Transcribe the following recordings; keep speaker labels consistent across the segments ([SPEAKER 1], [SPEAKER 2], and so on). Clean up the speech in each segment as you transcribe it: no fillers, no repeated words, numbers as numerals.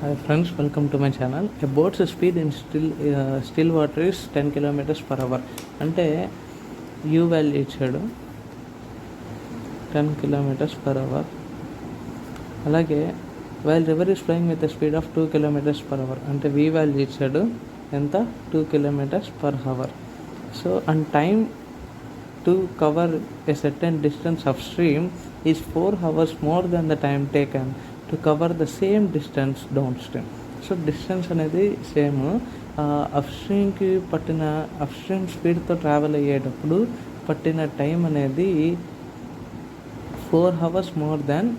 [SPEAKER 1] Hi friends, welcome to my channel. A boat's speed in still water is 10 kilometers per hour. అంటే u value ఇచ్చాడు 10 kilometers per hour. అలాగే while river is flowing with the speed of 2 kilometers per hour. అంటే v value ఇచ్చాడు ఎంత 2 kilometers per hour. So and time to cover a certain distance upstream is 4 hours more than the time taken to cover the same distance downstream. So distance అనేది same అప్స్ట్రీమ్కి పట్టిన upstream స్పీడ్తో travel అయ్యేటప్పుడు పట్టిన time అనేది 4 hours more than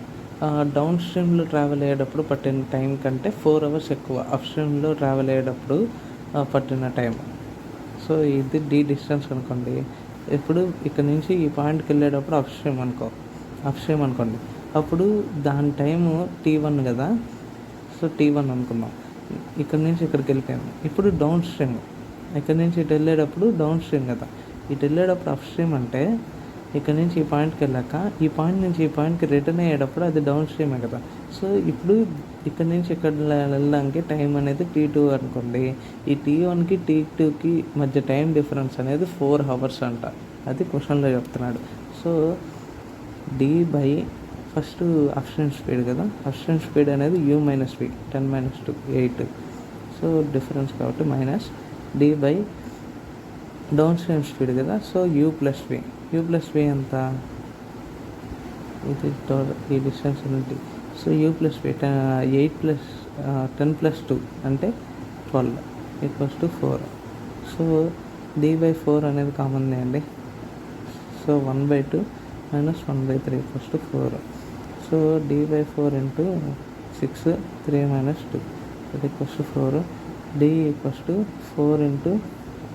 [SPEAKER 1] down స్ట్రీమ్లో travel అయ్యేటప్పుడు పట్టిన time కంటే 4 hours ఎక్కువ అప్స్ట్రీమ్లో ట్రావెల్ అయ్యేటప్పుడు పట్టిన టైం. సో ఇది డి డిస్టెన్స్ అనుకోండి. ఇప్పుడు ఇక్కడ నుంచి ఈ పాయింట్కి వెళ్ళేటప్పుడు అప్స్ట్రీమ్ అనుకోండి. అప్పుడు దాని టైము T1 కదా. సో T1 అనుకున్నాం. ఇక్కడ నుంచి ఇక్కడికి వెళ్ళిపోయాము. ఇప్పుడు డౌన్ స్ట్రీమ్, ఇక్కడ నుంచి ఇటు వెళ్ళేటప్పుడు డౌన్ స్ట్రీమ్ కదా. ఇటు వెళ్ళేటప్పుడు అప్స్ట్రీమ్ అంటే ఇక్కడ నుంచి ఈ పాయింట్కి వెళ్ళాక ఈ పాయింట్ నుంచి ఈ పాయింట్కి రిటర్న్ అయ్యేటప్పుడు అది డౌన్ స్ట్రీమే కదా. సో ఇప్పుడు ఇక్కడ నుంచి ఇక్కడ వెళ్ళడానికి టైం అనేది T2 అనుకోండి. ఈ T1కి T2కి మధ్య టైం డిఫరెన్స్ అనేది 4 hours అంట. అది క్వశ్చన్లో చెప్తున్నాడు. So D by first upstream speed కదా, అప్స్ట్రీమ్ స్పీడ్ అనేది u minus v 10 - 2 8. So difference కాబట్టి minus D by downstream speed కదా. సో u ప్లస్ v ఎంత, ఇది ఈ డిస్టెన్స్ ఏంటి. So u plus v 8 plus 10 + 2 అంటే 12 = 4. సో d బై 4 అనేది కామన్ అండి. So 1/2 - 1/3 = 4. So d by 4 × 6 3 - 2 that = 4. d = 4 ×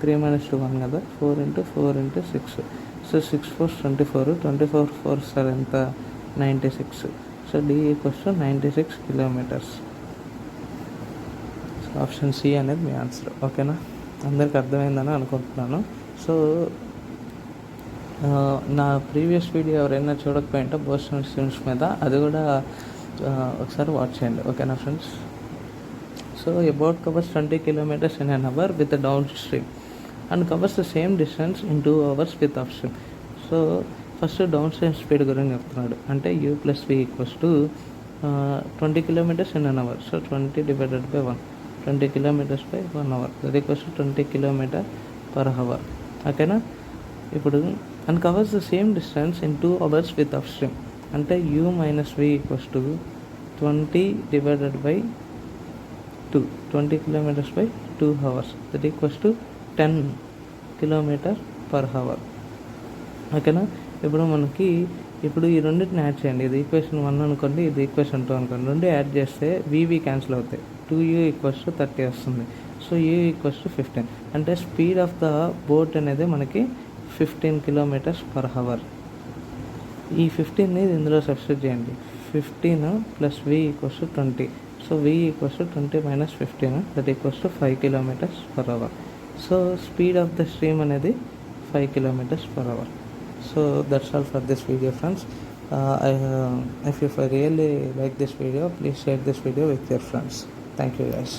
[SPEAKER 1] 3 - 2 1 కదా. 4 × 4 × 6. సో 6 × 4 = 24. 24 4 సార్ ఎంత 96. So d = 96 kilometers. So option C అనేది మీ ఆన్సర్. ఓకేనా, అందరికి అర్థమైందని అనుకుంటున్నాను. సో నా ప్రీవియస్ వీడియో ఎవరైనా చూడకపోయింటే బోస్టన్ స్ట్రీమ్స్ మీద అది కూడా ఒకసారి వాచ్ చేయండి. ఓకేనా friends. So a boat covers 20 kilometers in an hour with a downstream and covers the same distance in 2 hours with upstream. So first down stream speed గురించి చెప్తున్నాడు. అంటే u + v = 20 kilometers in an hour. So 20 / 1 20 kilometers / 1 hour that = 20 kilometers per hour. ఓకేనా. ఇప్పుడు and covers the same distance in 2 hours with upstream. అంటే u minus v = 20 / 2 20 kilometers / 2 hours that = 10 kilometers per hour. ఓకేనా. ఇప్పుడు మనకి ఈ రెండింటిని add చేయండి. ఇది ఈక్వేషన్ 1 అనుకోండి, ఇది ఈక్వేషన్ 2 అనుకోండి. రెండు యాడ్ చేస్తే v క్యాన్సిల్ అవుతాయి. 2u = 30 వస్తుంది. So u = 15. అంటే స్పీడ్ ఆఫ్ ద బోట్ అనేది మనకి 15 kilometers per hour. ఈ 15ని ఇందులో సబ్స్టిట్యూట్ చేయండి. 15 + v = 20. So v = 20 - 15 that = 5 kilometers per hour. So speed of the stream అనేది 5 kilometers per hour. So that's all for this video, friends. If you really like this video, please share this video with your friends. Thank you guys.